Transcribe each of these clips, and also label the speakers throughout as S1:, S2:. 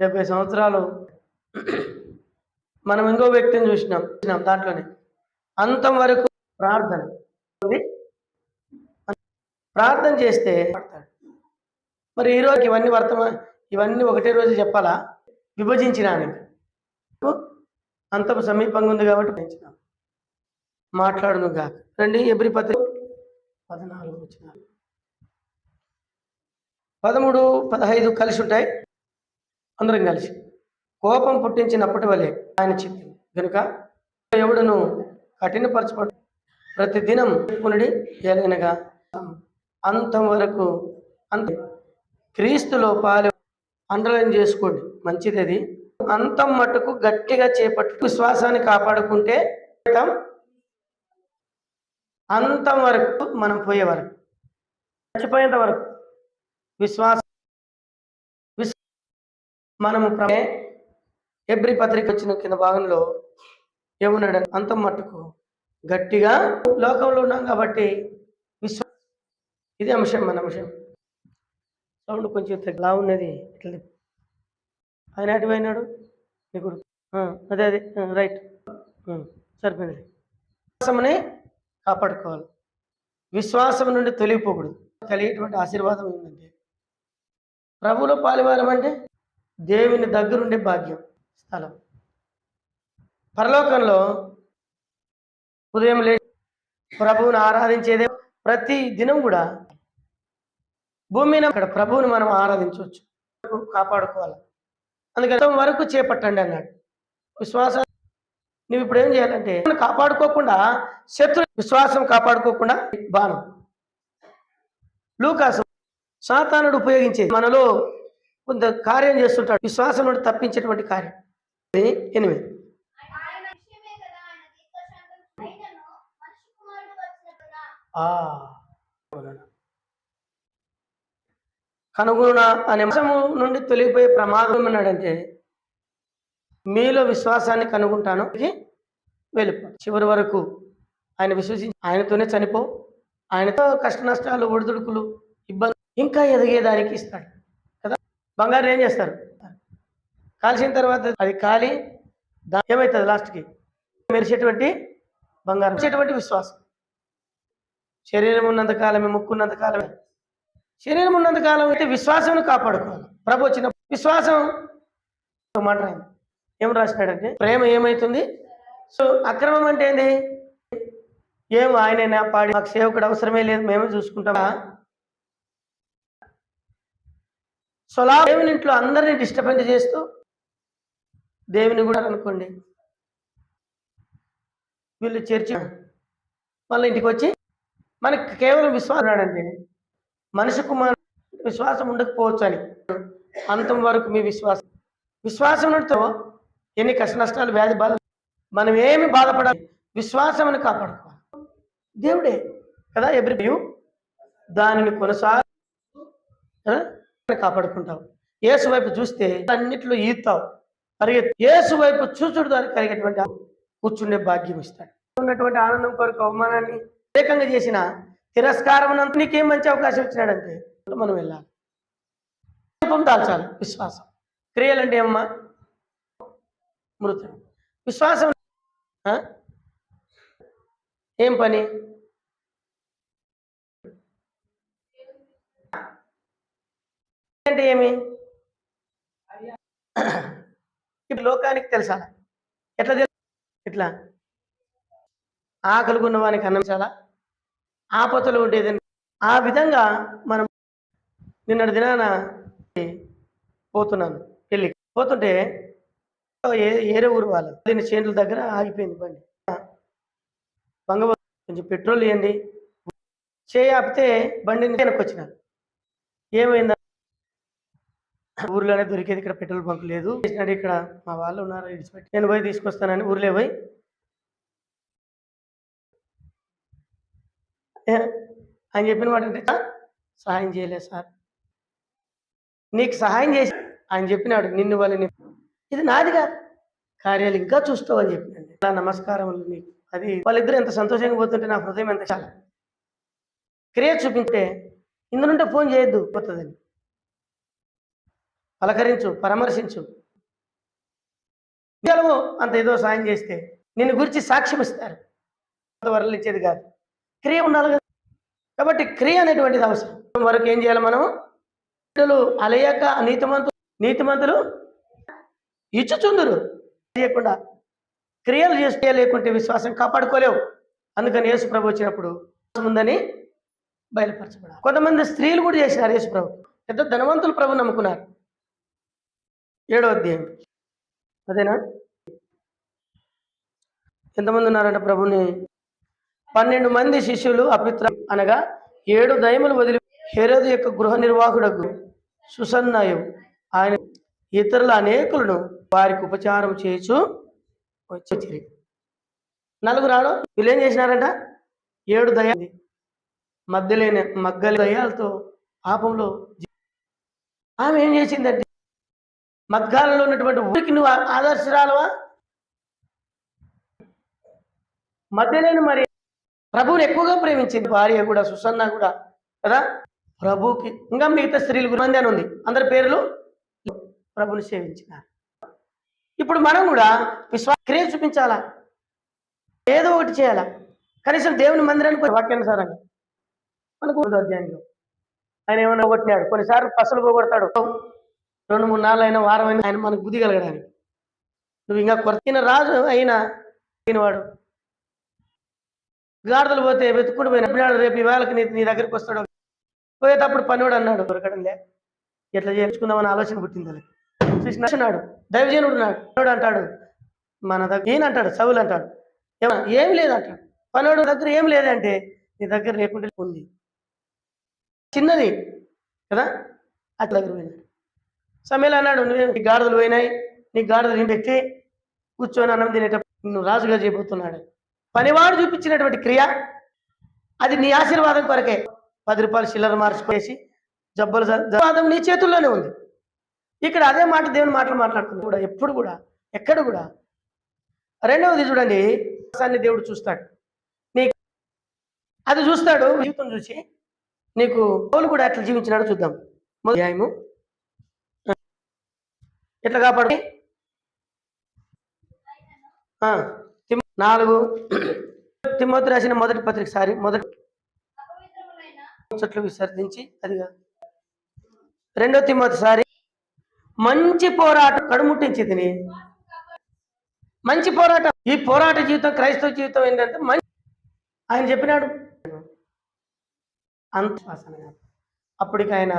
S1: 70 సంవత్సరాలు మనం ఇంకో వ్యక్తిని చూసినాం దాంట్లోనే అంతం వరకు ప్రార్థన ఉంది. ప్రార్థన చేస్తే మరి ఈరోజు ఇవన్నీ ఒకటే రోజు చెప్పాలా? విభజించినాను. అంతం సమీపంగా ఉంది కాబట్టి మాట్లాడును గాక. రండి ఎబ్రీ పత్రిక 14 వచనాలు 13, 15 కలిసి ఉంటాయి. అందరం కలిసి కోపం పుట్టించినప్పటి వల్లే ఆయన చిత్తం కనుక ఎవడును కఠినపరచబడు ప్రతి దినం పునడి ఏలైనగా అంతం వరకు అంతే క్రీస్తులో పాలు అండర్లైన్ చేసుకోండి. మంచిది. అది అంతం మట్టుకు గట్టిగా చేపట్టు విశ్వాసాన్ని కాపాడుకుంటే అంతం వరకు మనం పోయే వరకు చచ్చిపోయేంత వరకు విశ్వాసం మనము ఎబ్రీ పత్రిక వచ్చిన కింద భాగంలో ఏమున్నాడు? అంతం మట్టుకు గట్టిగా లోకంలో ఉన్నాం కాబట్టి ఇది అంశం. మన అంశం సౌండ్ కొంచెం తగ్గిలా ఉన్నది. ఇట్లా ఆయన అటువైనాడు నీకు అదే రైట్ సరిపోయింది. విశ్వాసముని కాపాడుకోవాలి. విశ్వాసం నుండి తొలగిపోకూడదు. కలిగేటువంటి ఆశీర్వాదం ఏంటంటే ప్రభువులో పాలువారం అంటే దేవుని దగ్గరుండే భాగ్యం స్థలం. పరలోకంలో ఉదయం లేచి ప్రభువుని ఆరాధించేదే ప్రతి దినం కూడా భూమి మీద అక్కడ ప్రభువుని మనం ఆరాధించవచ్చు, కాపాడుకోవాలి. అందుకని వరకు చేపట్టండి అన్నాడు. విశ్వాసం నువ్వు ఇప్పుడు ఏం చేయాలంటే కాపాడుకోకుండా విశ్వాసం కాపాడుకోకుండా బాణం లూకాసు సాతానుడు ఉపయోగించేది మనలో కొంత కార్యం చేస్తుంటాడు. విశ్వాసం నుండి తప్పించేటువంటి కార్యం. 8 కనుగొన అనే అంశము నుండి తొలగిపోయే ప్రమాదం అన్నాడంటే మీలో విశ్వాసాన్ని కనుగొంటాను వెళ్ళిపో చివరి వరకు ఆయన విశ్వసించి ఆయనతోనే చనిపో. ఆయనతో కష్ట నష్టాలు ఒడిదుడుకులు ఇబ్బంది ఇంకా ఎదిగేదానికి ఇస్తాడు కదా. బంగారం ఏం చేస్తారు? కాల్చిన తర్వాత అది కాలి ఏమవుతుంది? లాస్ట్కి మెరిసేటువంటి బంగారం, మెరిసేటువంటి విశ్వాసం. శరీరం ఉన్నంత కాలమే, ముక్కున్నంత కాలమే. శరీరం ఉన్నంత కాలం అయితే విశ్వాసం కాపాడుకోవాలి. ప్రభు వచ్చిన విశ్వాసం మాట ఏం రాసినాడంటే ప్రేమ ఏమవుతుంది? సో అక్రమం అంటే ఏంది? ఆయనైనా పాడి మాకు సేవకుడు అవసరమే లేదు, మేమే చూసుకుంటామా? సో దేవుని ఇంట్లో అందరినీ డిస్టర్బెన్స్ చేస్తూ దేవుని కూడా అనుకోండి వీళ్ళు చర్చి మళ్ళీ ఇంటికి వచ్చి మనకి కేవలం విశ్వాసం రాడండి. మనిషికి విశ్వాసం ఉండకపోవచ్చు అని అంతం వరకు మీ విశ్వాసం ఎన్ని కష్ట నష్టాలు వ్యాధి బాధ మనం ఏమి బాధపడాలి? విశ్వాసం కాపాడుకోవాలి. దేవుడే కదా ఎవ్రీయూ దానిని కాపాడుకుంటావు. యేసు వైపు చూస్తే అన్నిట్లో ఈతావు, పరిగెత్తి యేసు వైపు చూచుడు దానికి కలిగేటువంటి కూర్చుండే భాగ్యం ఇస్తాడు. ఉన్నటువంటి ఆనందం కొరకు అవమానాన్ని ఏకంగా చేసిన తిరస్కారం అంతా నీకేం మంచి అవకాశం ఇచ్చినాడంటే మనం వెళ్ళాలి. రూపం దాల్చాలి. విశ్వాసం క్రియలంటే ఏమమ్మా? మృతం. విశ్వాసం ఏం పని? అంటే ఏమి? ఇప్పుడు లోకానికి తెలుసా? ఎట్లా తెలుసు? ఇట్లా ఆకలి ఉన్నవానికి అన్నం చాలా ఆపదలు ఉండేది. ఆ విధంగా మనం నిన్నటి దినాన పోతున్నాను, పోతుంటే ఏరే ఊరు వాళ్ళు దీని చేనుల దగ్గర ఆగిపోయింది బండి. కొంచెం పెట్రోల్ ఇవ్వండి ఆపితే బండి వెనక్కి వచ్చిన ఏమైందా? ఊర్లోనే దొరికేది, ఇక్కడ పెట్రోల్ బంక్ లేదు. ఇక్కడ మా వాళ్ళు ఉన్నారు, ఇడిచిపెట్టి నేను పోయి తీసుకొస్తానని ఊర్లే పోయి అని చెప్పిన మాట అంటే సహాయం చేయలేదు సార్, నీకు సహాయం చేసి ఆయన చెప్పినాడు నిన్ను వాళ్ళని ఇది నాది కాదు కార్యాలు ఇంకా చూస్తావు అని చెప్పినండి. అలా నమస్కారములు నీకు. అది వాళ్ళిద్దరు ఎంత సంతోషంగా పోతుంటే నా హృదయం ఎంత చాలా క్రియ చూపించే ఇందునుంటే ఫోన్ చేయొద్దు పోతుందని పలకరించు, పరామర్శించు. గెలవు అంత ఏదో సాయం చేస్తే నిన్ను గురించి సాక్ష్యం ఇస్తారు. వరలు ఇచ్చేది కాదు, క్రియ ఉండాలి కదా. కాబట్టి క్రియ అనేటువంటిది అవసరం. వరకు ఏం చేయాలి మనం? అలయక నీతిమంతులు ఇచ్చుచుందురు చేయకుండా క్రియలు చేస్తే లేకుంటే విశ్వాసం కాపాడుకోలేవు. అందుకని యేసు ప్రభు వచ్చినప్పుడు ఉందని బయలుపరచబడాలి. కొంతమంది స్త్రీలు కూడా చేసినారు యేసు ప్రభు. పెద్ద ధనవంతులు ప్రభు నమ్ముకున్నారు. 7వ అధ్యాయం అదేనా? ఎంతమంది ఉన్నారంట ప్రభుని? 12 మంది శిష్యులు అపిత్ర అనగా 7 దయములు వదిలి హెరోదు యొక్క గృహ నిర్వాహకుడకు సుసన్నాయు ఆయన ఇతరుల అనేకులను వారికి ఉపచారం చేయొచ్చు వచ్చి 4 రావడం. వీళ్ళు ఏం చేసినారంట? 7 దయాలు మగ్గలి దయాలతో పాపంలో ఆమె ఏం చేసిందంటే మగ్గాలలో ఉన్నటువంటి ఊరికి నువ్వు ఆదర్శరాలవా? మధ్యలేని మరి ప్రభువుని ఎక్కువగా ప్రేమించింది భార్య కూడా, సుసన్న కూడా కదా. ప్రభుకి ఇంకా మిగతా స్త్రీలు గురించి అని ఉంది. అందరి పేర్లు ప్రభుని సేవించినారు. ఇప్పుడు మనం కూడా క్రియ చూపించాలా, ఏదో ఒకటి చేయాలా. కనీసం దేవుని మందిరానికి వాక్యానుసారంగా మనకు అధ్యాయంలో ఆయన ఏమైనా కొట్టినాడు. కొన్నిసార్లు పసలు పోగొడతాడు. 2-3 నాళ్ళు అయినా వారం అయినా ఆయన మనకు బుద్ధి కలగడానికి. నువ్వు ఇంకా కొరతిన రాజు అయినా వాడు గాడిదలు పోతే వెతుక్కుంటూ పోయినాడు. రేపు ఇవాళకి నీ దగ్గరికి వస్తాడు. పోయేటప్పుడు పనివాడు అన్నాడు దొరకడంలే, ఎట్లా చేర్చుకుందామని ఆలోచన పుట్టింది. కృష్ణాడు దైవజనుడు ఉన్నాడు అంటాడు, మన దగ్గర ఈయన అంటాడు, సవులు అంటాడు ఏం లేదంటాడు. పనివాడు దగ్గర ఏం లేదంటే నీ దగ్గర లేకుండా ఉంది, చిన్నది కదా. అట్లా దగ్గర పోయినాడు. సమయంలో అన్నాడు, నీ గాడిదలు పోయినాయి, నీ గాడిదలు పెట్టి కూర్చొని అన్నం తినేటప్పుడు నువ్వు రాజుగా చేయబోతున్నాడు. పనివాడు చూపించినటువంటి క్రియ అది నీ ఆశీర్వాదం కొరకే. 10 రూపాయలు చిల్లర మార్చుకోసి జబ్బలు ఆశీర్వాదం నీ చేతుల్లోనే ఉంది. ఇక్కడ అదే మాట దేవుని మాటలు మాట్లాడుతుంది కూడా, ఎప్పుడు కూడా ఎక్కడ కూడా. రెండవది చూడండి, దేవుడు చూస్తాడు, నీకు అది చూస్తాడు. జీవితం చూసి నీకు పౌలు కూడా ఎట్లా జీవించినాడో చూద్దాం. అధ్యాయము ఎట్లా కాపాడు 4 తిమోతి రాసిన మొదటి పత్రిక మొదటి చెట్లు విసర్జించి అదిగా 2వ తిమోతి మంచి పోరాటం కడుముట్టించి తిని మంచి పోరాటం. ఈ పోరాట జీవితం క్రైస్తవ జీవితం ఏంటంటే ఆయన చెప్పినాడు అంత అప్పటికి ఆయన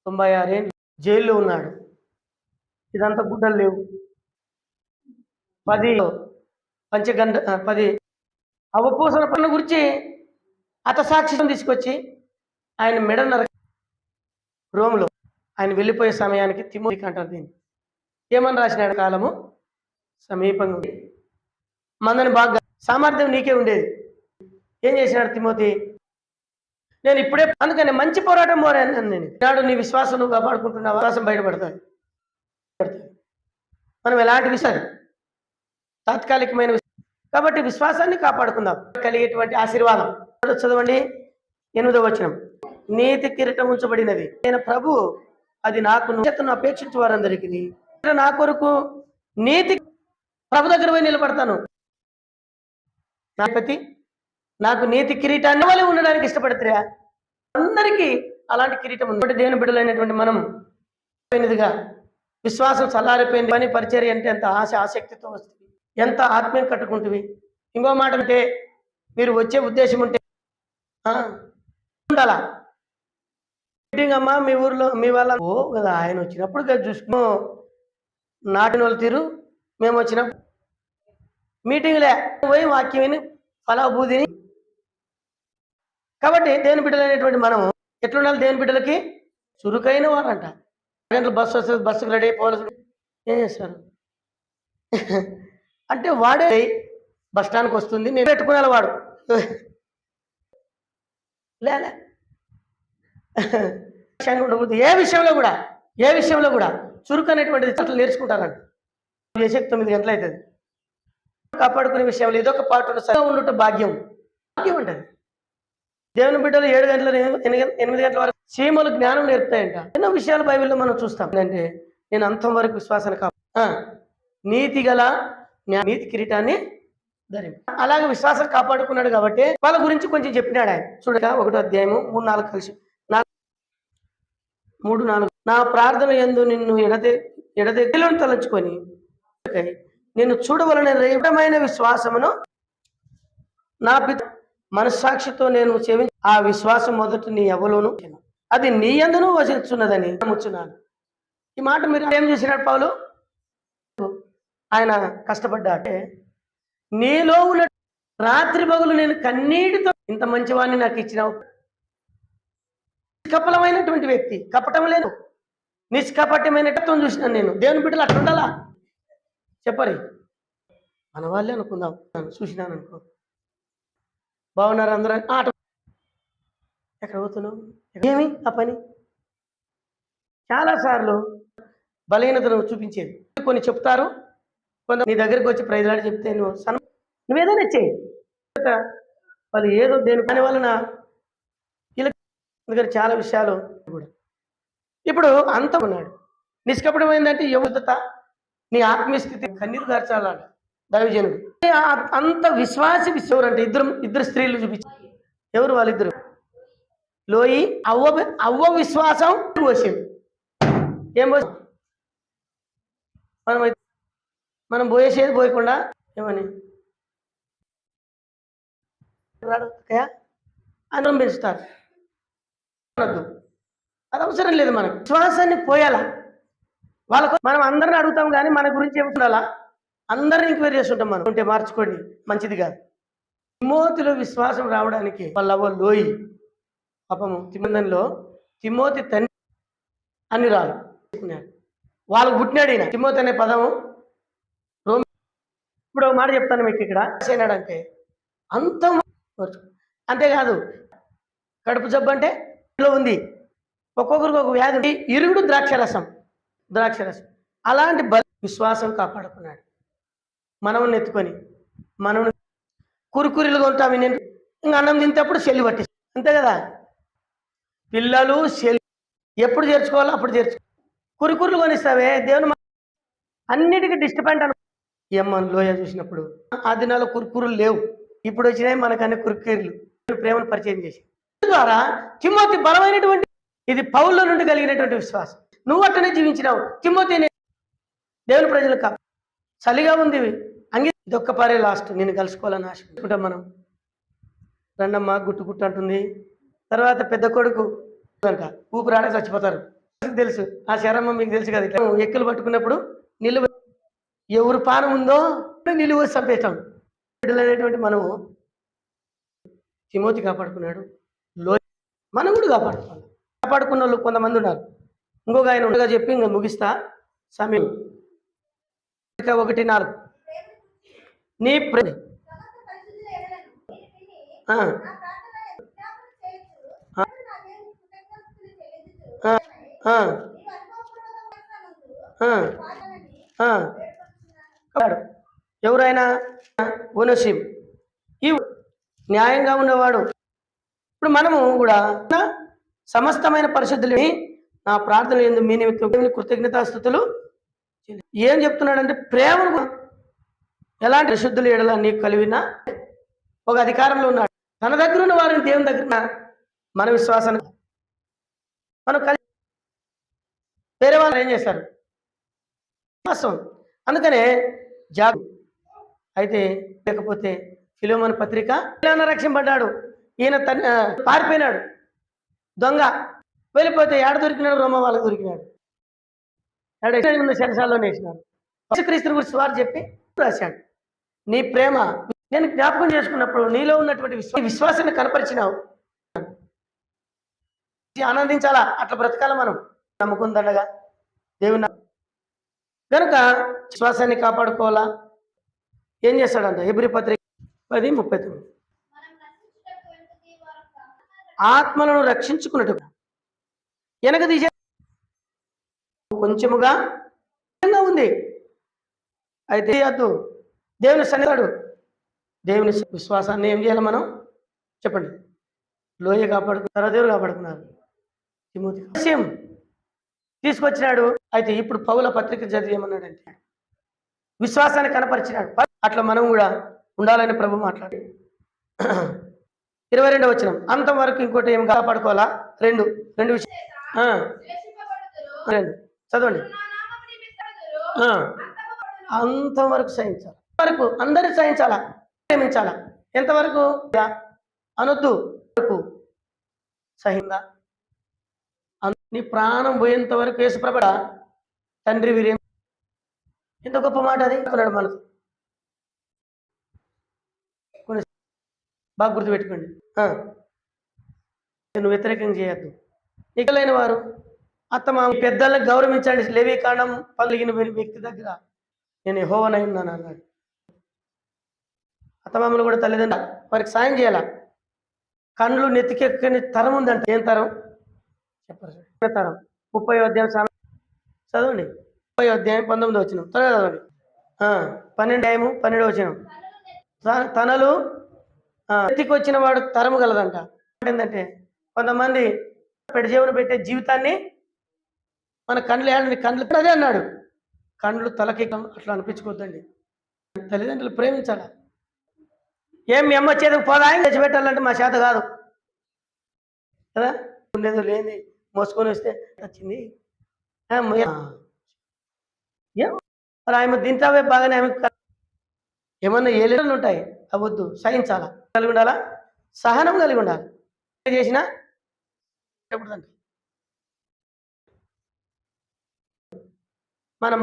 S1: 96 ఏళ్ళు జైల్లో ఉన్నాడు. ఇదంతా గుడ్డలు లేవు. 10 అవపోసన పనుల గురించి అతసాక్ష్యం తీసుకొచ్చి ఆయన మెడ రోమ్లో ఆయన వెళ్ళిపోయే సమయానికి తిమోతికి అంటారు దీన్ని ఏమని రాసినాడు? కాలము సమీపంగా ఉంది, మందని బాగా సామర్థ్యం నీకే ఉండేది. ఏం చేసినాడు తిమోతి? నేను ఇప్పుడే అందుకని మంచి పోరాటం పోరాను నేను. నాడు నీ విశ్వాసం నువ్వు కాపాడుకుంటున్న అవకాశం బయటపడుతుంది. మనం ఎలాంటి విషయాలు తాత్కాలికమైన కాబట్టి విశ్వాసాన్ని కాపాడుకుందాం. కలిగేటువంటి ఆశీర్వాదం చదవండి 8వ వచనం. నీతి కిరీటం ఉంచబడినది నేను ప్రభు, అది నాకు అపేక్షించే వారందరికీ నా కొరకు నీతి ప్రభు దగ్గర పోయి నిలబడతాను. నాకు నీతి కిరీటాన్ని వల్ల ఉండడానికి ఇష్టపడతారా? అందరికీ అలాంటి కిరీటం ఉంది. దేవుని బిడ్డలైనటువంటి మనం పోయినదిగా విశ్వాసం చల్లారిపోయింది. పని పరిచర్య అంటే ఎంత ఆసక్తితో వస్తుంది, ఎంత ఆత్మీయం కట్టుకుంటుంది. ఇంకో మాట అంటే మీరు వచ్చే ఉద్దేశం ఉంటే ఉండాలా. మీటింగ్ అమ్మా మీ ఊర్లో మీ వాళ్ళ కదా ఆయన వచ్చినప్పుడు కదా చూసుకో నాటిన వాళ్ళు తీరు. మేము వచ్చినప్పుడు మీటింగ్లే పోయి వాక్యం విని ఫలాభూతిని. కాబట్టి దేవుని బిడ్డలైనటువంటి మనం ఎట్లుండాలి? దేవుని బిడ్డలకి చురుకైన వారంట. గంటలు బస్సు వస్తుంది, బస్సుకు రెడీ అయిపోవాలి. ఏం చేస్తారు అంటే వాడే బస్ స్టాండ్కి వస్తుంది, నేను పెట్టుకునే వాడు లేలే ఏ విషయంలో కూడా చురుకు అనేటువంటిది అట్లా నేర్చుకుంటారంట. చేసే 9 గంటలు అవుతుంది. కాపాడుకునే విషయంలో ఇదొక పాటు ఉండుట భాగ్యం ఉంటుంది. దేవుని బిడ్డలు 7 గంటల 8 గంటల వరకు చీమలు జ్ఞానం నేర్పుతాయంట. ఎన్నో విషయాలు బైబిల్లో మనం చూస్తాం. అంటే నేను అంతం వరకు విశ్వాసాన్ని నీతి గల నీతి కిరీటాన్ని ధరింపు. అలాగే విశ్వాసం కాపాడుకున్నాడు కాబట్టి వాళ్ళ గురించి కొంచెం చెప్పినాడు ఆయన. చూడక 1వ అధ్యాయము 3-4 కలిసి 3-4 నా ప్రార్థన యందు నిన్ను ఎడదెక్కులను తలంచుకొని నేను చూడవలన రేపమైన విశ్వాసమును నా మనస్సాక్షితో నేను సేవించి ఆ విశ్వాసం మొదట నీ ఎవలోను అది నీ యందును వసిస్తున్నదని నమ్ముచున్నాను. ఈ మాట మీరు ఏం చేసినాడు పౌలు? ఆయన కష్టపడ్డాటే నీలో ఉన్న రాత్రి పగలు నేను కన్నీటితో ఇంత మంచివాడిని నాకు ఇచ్చినావు. నిష్కపలమైనటువంటి వ్యక్తి, కపటం లేదు, నిష్కపటమైనటువంటి చూసినాను నేను. దేవుని బిడ్డలు అట్లా ఉండాలా చెప్పరి? మన వాళ్ళే అనుకుందాం. చూసినాను అనుకో, బాగున్నారు అందరూ, ఎక్కడ పోతున్నావు, ఏమి ఆ పని? చాలాసార్లు బలహీనతను చూపించేది. కొన్ని చెప్తారు, కొంత నీ దగ్గరికి వచ్చి ప్రైజ్లాడి చెప్తే నువ్వేదైనా చేయి. వాళ్ళు ఏదో దేని పని వలన ఇలా చాలా విషయాలు కూడా. ఇప్పుడు అంత ఉన్నాడు నిష్కపటమైందంటే యువత నీ ఆత్మీయ స్థితి కన్నీరు గార్చాలంట దైవజనుడు. అంత విశ్వాసి ఎవరంటే ఇద్దరు స్త్రీలు చూపించారు. ఎవరు వాళ్ళిద్దరు? లోయి అవ్వ విశ్వాసం పోసింది. ఏం పోసి మనం పోయేసేది పోయకుండా ఏమని అన్నం పెంచుతారు. అది అవసరం లేదు. మనకు విశ్వాసాన్ని పోయాలా. వాళ్ళకు మనం అందరిని అడుగుతాం కానీ మన గురించి ఏముండాలా అందరిని ఎంక్వైరీ చేస్తుంటాం. మనం ఉంటే మార్చుకోండి, మంచిది కాదు. తిమోతిలో విశ్వాసం రావడానికి వాళ్ళ లోయి పాపము తిమందంలో తిమోతి తండ్రి అని రాదు వాళ్ళకు పుట్టినాడు ఈయన. తిమోతి అనే పదము ఇప్పుడు ఒక మాట చెప్తాను మీకు. ఇక్కడ ఏనాడంటే అంతేకాదు, కడుపు జబ్బు అంటే ఇంట్లో ఉంది, ఒక్కొక్కరికి ఒక వ్యాధి ఉంది, ఇరుగుడు ద్రాక్షరసం అలాంటి విశ్వాసం కాపాడుకున్నాడు. మనల్ని ఎత్తుకొని మనం కురుకురులుగా ఉంటాం. నేను ఇంకా అన్నం తింటేప్పుడు సెల్లి పట్టిస్తాం, అంతే కదా. పిల్లలు సెల్లి ఎప్పుడు చేర్చుకోవాలో అప్పుడు చేర్చుకో. కురుకురులు కొనిస్తావే దేవుని అన్నిటికీ డిస్టర్బెంట్ ఏమన్నా లోయ చూసినప్పుడు ఆ దినాల్లో కురుకురులు లేవు. ఇప్పుడు వచ్చినాయి మనకన్నీ కురుకురులు. ప్రేమను పరిచయం చేసి ద్వారా తిమోతి బలమైనటువంటి, ఇది పౌల్లో నుండి కలిగినటువంటి విశ్వాసం. నువ్వు అట్టనే జీవించినావు. తిమోతి దేవుని ప్రజలకు చలిగా ఉంది, ఇదొక్క పారే లాస్ట్, నేను కలుసుకోవాలని ఆశకుంటాం. మనం రండమ్మ గుట్టు అంటుంది. తర్వాత పెద్ద కొడుకు అంట ఊపిరాడే చచ్చిపోతారు, తెలుసు. ఆ శరమ్మ మీకు తెలుసు కదా. ఇట్లా ఎక్కలు పట్టుకున్నప్పుడు నిలువ ఎవరు పానం ఉందో నిలువ చంపేస్తాం. బిడ్డలైనటువంటి మనము తిమోతి కాపాడుకున్నాడు. మనం కూడా కాపాడుకున్న వాళ్ళు కొంతమంది ఉన్నారు. ఇంకొక ఆయన ఉండగా చెప్పి ఇంకా ముగిస్తా సమయం. 1:4 నీ ఎవరైనా ఓనసిం ఈ న్యాయంగా ఉన్నవాడు. ఇప్పుడు మనము కూడా సమస్తమైన పరిశుద్ధులని నా ప్రార్థన యందు మీ నిమిత్తం కృతజ్ఞతాస్తుతులు. ఏం చెప్తున్నాడంటే ప్రేమను ఎలాంటి పరిశుద్ధులు ఎడల నీకు కలిగిన ఒక అధికారంలో ఉన్నాడు. తన దగ్గర ఉన్న వారిని దేవుని దగ్గర మన విశ్వాసాన్ని మనం కలిసి వేరే వాళ్ళు ఏం చేస్తారు విశ్వాసం. అందుకనే అయితే లేకపోతే ఫిలోమోను పత్రిక రక్షింపడ్డాడు. ఈయన పారిపోయినాడు, దొంగ వెళ్ళిపోతే ఏడ దొరికినాడు? రోమ వాళ్ళకి దొరికినాడు. ఉన్న శరసాల్లోనే వేసినాడు. యేసుక్రీస్తు గురించి వారు చెప్పి రాశాడు. నీ ప్రేమ నేను జ్ఞాపకం చేసుకున్నప్పుడు నీలో ఉన్నటువంటి విశ్వాసాన్ని కనపరిచినావు. ఆనందించాలా, అట్లా బ్రతకాల. మనం నమ్ముకుందండగా దేవుని కనుక విశ్వాసాన్ని కాపాడుకోవాలా. ఏం చేస్తాడంట? హెబ్రీ పత్రిక 10:39 ఆత్మలను రక్షించుకున్నట్టు వెనక తీసే కొంచెముగా ఉంది. అయితే అద్దు దేవుని సన్నిధాడు. దేవుని విశ్వాసాన్ని ఏం చేయాలి మనం చెప్పండి? లోయ కాపాడుకున్నారు, దేవుడు కాపాడుకున్నారు. తిమోతి విషయం తీసుకొచ్చినాడు. అయితే ఇప్పుడు పౌల పత్రిక చదివేమన్నాడంటే విశ్వాసాన్ని కనపరిచినాడు. అట్లా మనం కూడా ఉండాలని ప్రభు మాట్లాడు. 22వ వచనం అంతం వరకు ఇంకోటి ఏం కాపాడుకోవాలా? రెండు రెండు విషయం రెండు చదవండి. అంతం వరకు సహించాలి, వరకు అందరూ సహించాలా, ప్రేమించాలా. ఎంతవరకు? అనొద్దు వరకు సహిందా. నీ ప్రాణం పోయేంత వరకు యేసుప్రభుడ తండ్రి వీరేం ఎంత గొప్ప మాట అది అనుకున్నాడు మనసు. బాగా గుర్తుపెట్టుకోండి. నువ్వు వ్యతిరేకం చేయొద్దు. ఇకలైన వారు అత్తమా పెద్దలను గౌరవించండి. లేవి కాండం పలిగిన వ్యక్తి దగ్గర నేను యెహోవానై ఉన్నాను అన్నాడు. అత్తమామలు కూడా తల్లిదండ్రులు వారికి సాయం చేయాల. కళ్ళు నెత్తికెక్కని తరం ఉందంట. ఏం తరం చెప్పరు తరం. 30వ అధ్యాయం చదవండి. 30వ అధ్యాయం 19వ వచనం త్వరగా చదవండి. 12వ వచనం తనలు ఎత్తికి వచ్చిన వాడు తరము గలదంట. ఏంటంటే కొంతమంది పెడజేవును పెట్టే జీవితాన్ని మన కళ్ళు అదే అన్నాడు. కండ్లు తలకి అట్లా అనిపించుకోవద్దండి. తల్లిదండ్రులు ప్రేమించాలి. ఏం మీ అమ్మ చేతికి పోదాయం తెచ్చిపెట్టాలంటే మా చేత కాదు కదా. ఉండేది లేని మోసుకొని వస్తే వచ్చింది ఏం మరి ఆమె తింటావే బాగానే. ఆమె ఏమన్నా ఏళ్ళు ఉంటాయి అవద్దు. సహించాలా, కలిగి ఉండాలా, సహనం కలిగి ఉండాలి. చేసినా ఎప్పుడుదండి మన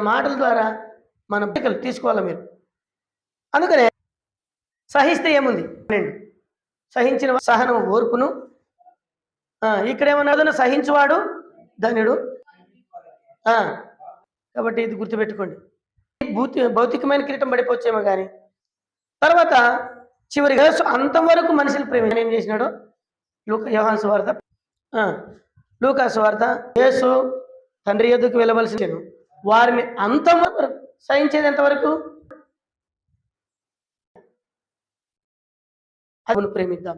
S1: మాటల ద్వారా మన పిక్కలు తీసుకోవాలి మీరు. అందుకనే సహిస్తే ఏముంది? సహించిన సహనం ఓర్పును. ఇక్కడేమన్నా సహించువాడు ధన్యుడు. కాబట్టి ఇది గుర్తుపెట్టుకోండి. భౌతికమైన కిరీటం పడిపోవచ్చేమో కానీ తర్వాత చివరిగా అంతవరకు మనుషులు ప్రేమ ఏం చేసినాడో యోహాను సువార్త లూకా సువార్త యేసు తండ్రి యొద్దకు వెళ్ళవలసి వారిని అంతవరకు సహించేది ఎంతవరకు? అది ప్రేమిద్దాం.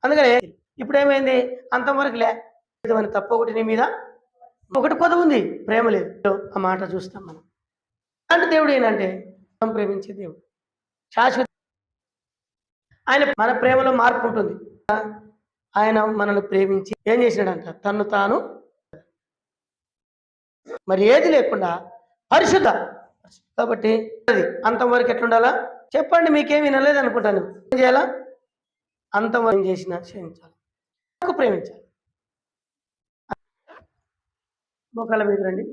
S1: అందుకనే ఇప్పుడు ఏమైంది? అంతవరకు లేదని తప్ప ఒకటి నీ మీద ఒకటి కొద ఉంది, ప్రేమ లేదు. ఆ మాట చూస్తాం మనం. అలాంటి దేవుడు ఏంటంటే మనం ప్రేమించే దేవుడు శాశ్వత. ఆయన మన ప్రేమలో మార్పు ఉంటుంది. ఆయన మనల్ని ప్రేమించి ఏం చేసినాడంట? తను తాను మరి ఏది లేకుండా పరిశుద్ధ. కాబట్టి అది అంతవరకు ఎట్లుండాలా చెప్పండి. మీకేం వినలేదు అనుకుంటాను. ఏం చేయాలా? అంతవరకు చేసిన క్షమించాలి, ప్రేమించాలి. మోకాళ్ళ మీద రండి.